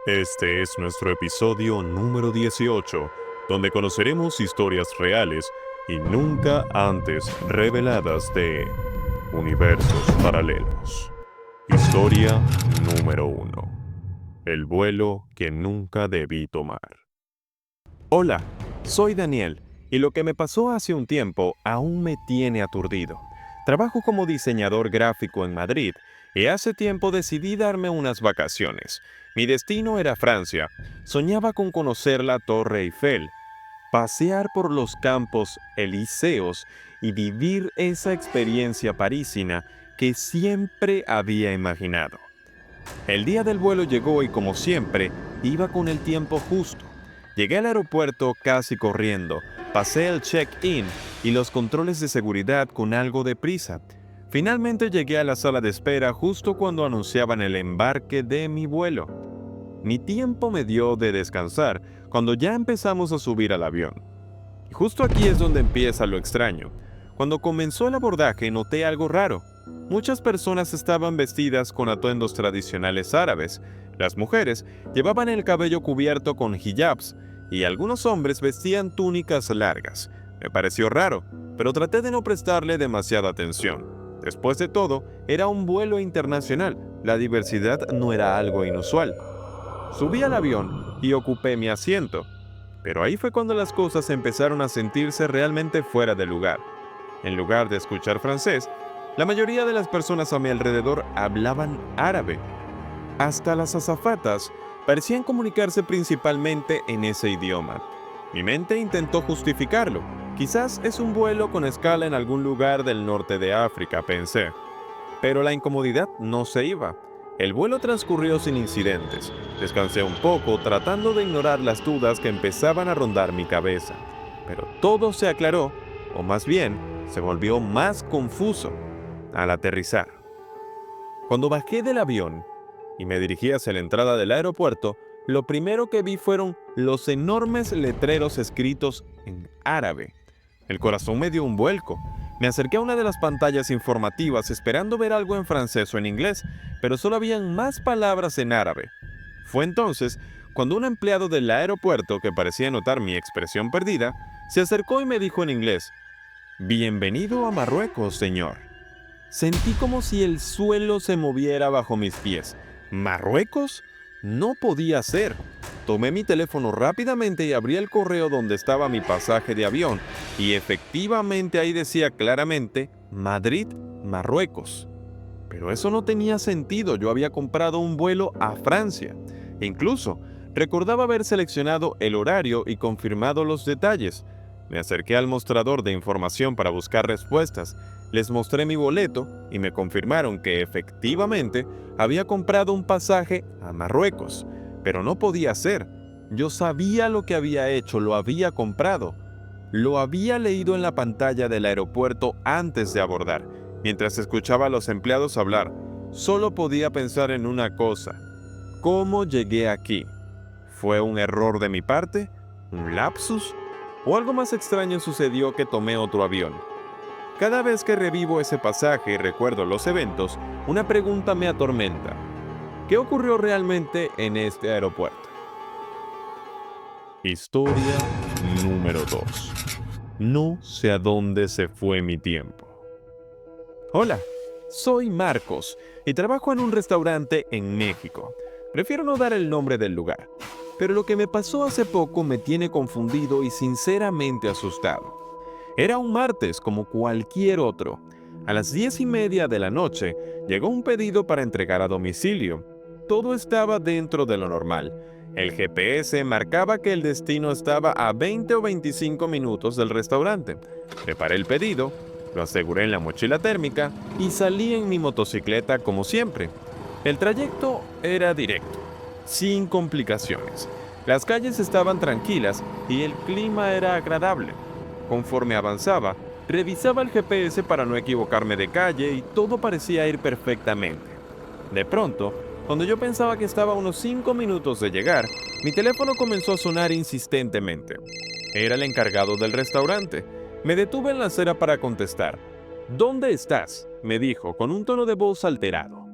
Este es nuestro episodio número 18, donde conoceremos historias reales y nunca antes reveladas de universos paralelos. Historia número 1. El vuelo que nunca debí tomar. Hola, soy Daniel, y lo que me pasó hace un tiempo aún me tiene aturdido. Trabajo como diseñador gráfico en Madrid y hace tiempo decidí darme unas vacaciones. Mi destino era Francia. Soñaba con conocer la Torre Eiffel, pasear por los campos elíseos y vivir esa experiencia parisina que siempre había imaginado. El día del vuelo llegó y, como siempre, iba con el tiempo justo. Llegué al aeropuerto casi corriendo, pasé el check-in y los controles de seguridad con algo de prisa. Finalmente llegué a la sala de espera justo cuando anunciaban el embarque de mi vuelo. Ni tiempo me dio de descansar cuando ya empezamos a subir al avión. Y justo aquí es donde empieza lo extraño. Cuando comenzó el abordaje noté algo raro. Muchas personas estaban vestidas con atuendos tradicionales árabes. Las mujeres llevaban el cabello cubierto con hijabs y algunos hombres vestían túnicas largas. Me pareció raro, pero traté de no prestarle demasiada atención. Después de todo, era un vuelo internacional. La diversidad no era algo inusual. Subí al avión y ocupé mi asiento. Pero ahí fue cuando las cosas empezaron a sentirse realmente fuera de lugar. En lugar de escuchar francés, la mayoría de las personas a mi alrededor hablaban árabe. Hasta las azafatas parecían comunicarse principalmente en ese idioma. Mi mente intentó justificarlo. Quizás es un vuelo con escala en algún lugar del norte de África, pensé. Pero la incomodidad no se iba. El vuelo transcurrió sin incidentes. Descansé un poco tratando de ignorar las dudas que empezaban a rondar mi cabeza. Pero todo se aclaró, o más bien, se volvió más confuso al aterrizar. Cuando bajé del avión y me dirigí hacia la entrada del aeropuerto, lo primero que vi fueron los enormes letreros escritos en árabe. El corazón me dio un vuelco. Me acerqué a una de las pantallas informativas esperando ver algo en francés o en inglés, pero solo habían más palabras en árabe. Fue entonces cuando un empleado del aeropuerto, que parecía notar mi expresión perdida, se acercó y me dijo en inglés: «Bienvenido a Marruecos, señor». Sentí como si el suelo se moviera bajo mis pies. ¿Marruecos? No podía ser. Tomé mi teléfono rápidamente y abrí el correo donde estaba mi pasaje de avión, y efectivamente ahí decía claramente Madrid, Marruecos. Pero eso no tenía sentido, yo había comprado un vuelo a Francia. E incluso recordaba haber seleccionado el horario y confirmado los detalles. Me acerqué al mostrador de información para buscar respuestas. Les mostré mi boleto y me confirmaron que efectivamente había comprado un pasaje a Marruecos. Pero no podía ser. Yo sabía lo que había hecho, lo había comprado. Lo había leído en la pantalla del aeropuerto antes de abordar. Mientras escuchaba a los empleados hablar, solo podía pensar en una cosa: ¿cómo llegué aquí? ¿Fue un error de mi parte? ¿Un lapsus? ¿O algo más extraño sucedió que tomé otro avión? Cada vez que revivo ese pasaje y recuerdo los eventos, una pregunta me atormenta. ¿Qué ocurrió realmente en este aeropuerto? Historia número 2. No sé a dónde se fue mi tiempo. Hola, soy Marcos y trabajo en un restaurante en México. Prefiero no dar el nombre del lugar, pero lo que me pasó hace poco me tiene confundido y sinceramente asustado. Era un martes como cualquier otro. A las 10:30 de la noche llegó un pedido para entregar a domicilio. Todo estaba dentro de lo normal. El GPS marcaba que el destino estaba a 20 o 25 minutos del restaurante. Preparé el pedido, lo aseguré en la mochila térmica y salí en mi motocicleta como siempre. El trayecto era directo, sin complicaciones. Las calles estaban tranquilas y el clima era agradable. Conforme avanzaba, revisaba el GPS para no equivocarme de calle y todo parecía ir perfectamente. De pronto, cuando yo pensaba que estaba a unos 5 minutos de llegar, mi teléfono comenzó a sonar insistentemente. Era el encargado del restaurante. Me detuve en la acera para contestar. «¿Dónde estás?», me dijo, con un tono de voz alterado.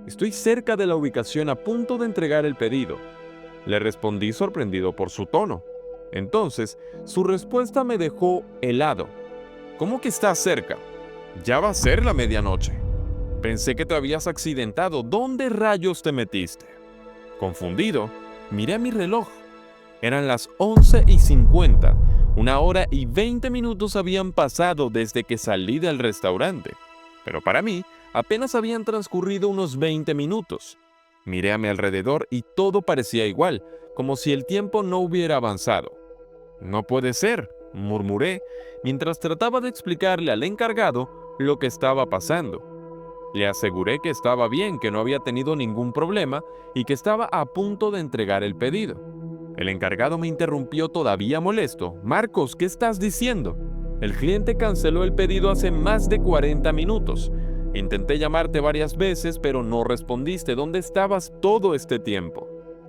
«Estoy cerca de la ubicación a punto de entregar el pedido». Le respondí sorprendido por su tono. Entonces, su respuesta me dejó helado. ¿Cómo que estás cerca? Ya va a ser la medianoche. Pensé que te habías accidentado. ¿Dónde rayos te metiste? Confundido, miré mi reloj. Eran las 11:50. 1 hora y 20 minutos habían pasado desde que salí del restaurante. Pero para mí, apenas habían transcurrido unos 20 minutos. Miré a mi alrededor y todo parecía igual, como si el tiempo no hubiera avanzado. No puede ser, murmuré, mientras trataba de explicarle al encargado lo que estaba pasando. Le aseguré que estaba bien, que no había tenido ningún problema y que estaba a punto de entregar el pedido. El encargado me interrumpió todavía molesto. Marcos, ¿qué estás diciendo? El cliente canceló el pedido hace más de 40 minutos. Intenté llamarte varias veces, pero no respondiste. ¿Dónde estabas todo este tiempo?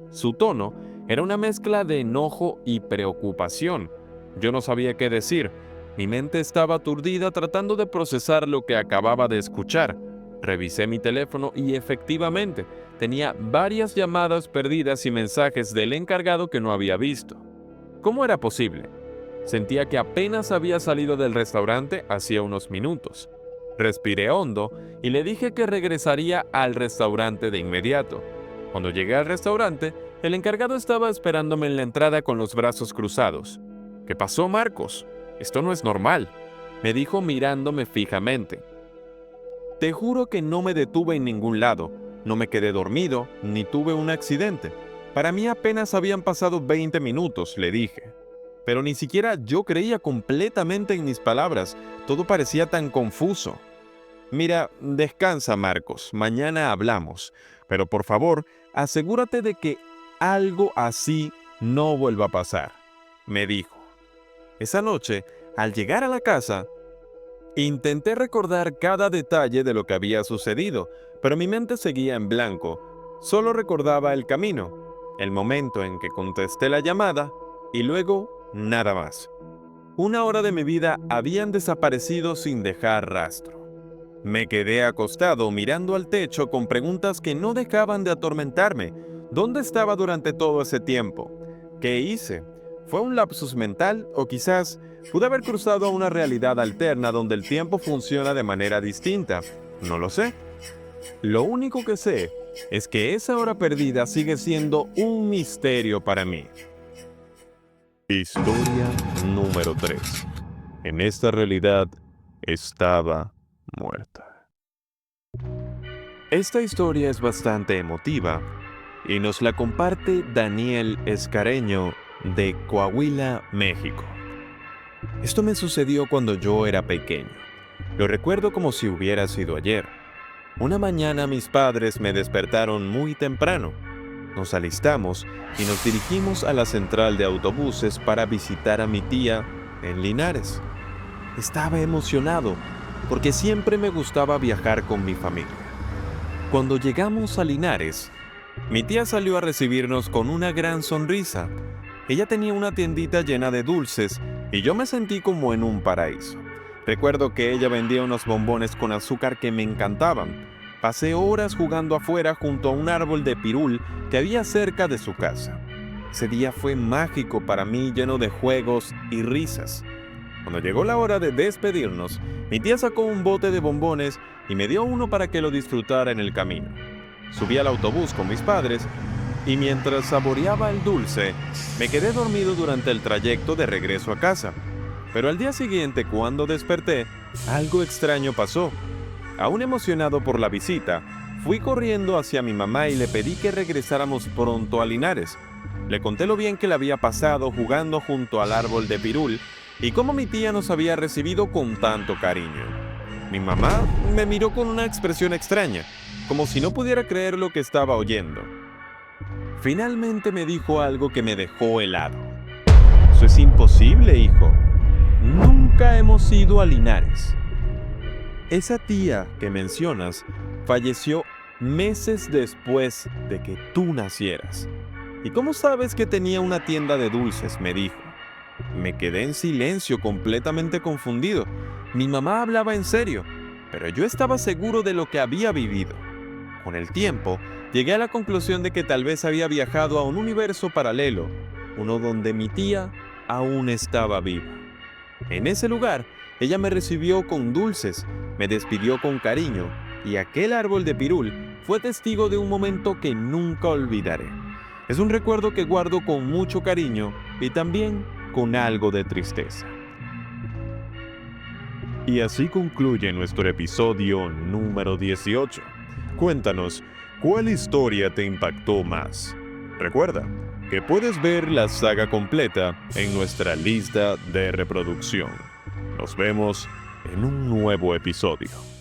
Su tono era una mezcla de enojo y preocupación. Yo no sabía qué decir. Mi mente estaba aturdida tratando de procesar lo que acababa de escuchar. Revisé mi teléfono y efectivamente tenía varias llamadas perdidas y mensajes del encargado que no había visto. ¿Cómo era posible? Sentía que apenas había salido del restaurante hacía unos minutos. Respiré hondo y le dije que regresaría al restaurante de inmediato. Cuando llegué al restaurante, el encargado estaba esperándome en la entrada con los brazos cruzados. ¿Qué pasó, Marcos? Esto no es normal, me dijo mirándome fijamente. Te juro que no me detuve en ningún lado, no me quedé dormido, ni tuve un accidente. Para mí apenas habían pasado 20 minutos, le dije. Pero ni siquiera yo creía completamente en mis palabras, todo parecía tan confuso. Mira, descansa, Marcos, mañana hablamos, pero por favor, asegúrate de que algo así no vuelva a pasar, me dijo. Esa noche, al llegar a la casa, intenté recordar cada detalle de lo que había sucedido, pero mi mente seguía en blanco. Solo recordaba el camino, el momento en que contesté la llamada y luego nada más. 1 hora de mi vida habían desaparecido sin dejar rastro. Me quedé acostado mirando al techo con preguntas que no dejaban de atormentarme. ¿Dónde estaba durante todo ese tiempo? ¿Qué hice? ¿Fue un lapsus mental o quizás pude haber cruzado a una realidad alterna donde el tiempo funciona de manera distinta? No lo sé. Lo único que sé es que esa hora perdida sigue siendo un misterio para mí. Historia número 3. En esta realidad estaba muerta. Esta historia es bastante emotiva y nos la comparte Daniel Escareño de Coahuila, México. Esto me sucedió cuando yo era pequeño. Lo recuerdo como si hubiera sido ayer. Una mañana mis padres me despertaron muy temprano. Nos alistamos y nos dirigimos a la central de autobuses para visitar a mi tía en Linares. Estaba emocionado porque siempre me gustaba viajar con mi familia. Cuando llegamos a Linares, mi tía salió a recibirnos con una gran sonrisa. Ella tenía una tiendita llena de dulces y yo me sentí como en un paraíso. Recuerdo que ella vendía unos bombones con azúcar que me encantaban. Pasé horas jugando afuera junto a un árbol de pirul que había cerca de su casa. Ese día fue mágico para mí, lleno de juegos y risas. Cuando llegó la hora de despedirnos, mi tía sacó un bote de bombones y me dio uno para que lo disfrutara en el camino. Subí al autobús con mis padres y mientras saboreaba el dulce, me quedé dormido durante el trayecto de regreso a casa. Pero al día siguiente, cuando desperté, algo extraño pasó. Aún emocionado por la visita, fui corriendo hacia mi mamá y le pedí que regresáramos pronto a Linares. Le conté lo bien que le había pasado jugando junto al árbol de pirul y cómo mi tía nos había recibido con tanto cariño. Mi mamá me miró con una expresión extraña, como si no pudiera creer lo que estaba oyendo. Finalmente me dijo algo que me dejó helado. «Eso es imposible, hijo. Nunca hemos ido a Linares. Esa tía que mencionas falleció meses después de que tú nacieras. ¿Y cómo sabes que tenía una tienda de dulces?», me dijo. Me quedé en silencio, completamente confundido. Mi mamá hablaba en serio, pero yo estaba seguro de lo que había vivido. Con el tiempo, llegué a la conclusión de que tal vez había viajado a un universo paralelo, uno donde mi tía aún estaba viva. En ese lugar, ella me recibió con dulces, me despidió con cariño, y aquel árbol de pirul fue testigo de un momento que nunca olvidaré. Es un recuerdo que guardo con mucho cariño y también con algo de tristeza. Y así concluye nuestro episodio número 18. Cuéntanos, ¿cuál historia te impactó más? Recuerda que puedes ver la saga completa en nuestra lista de reproducción. Nos vemos en un nuevo episodio.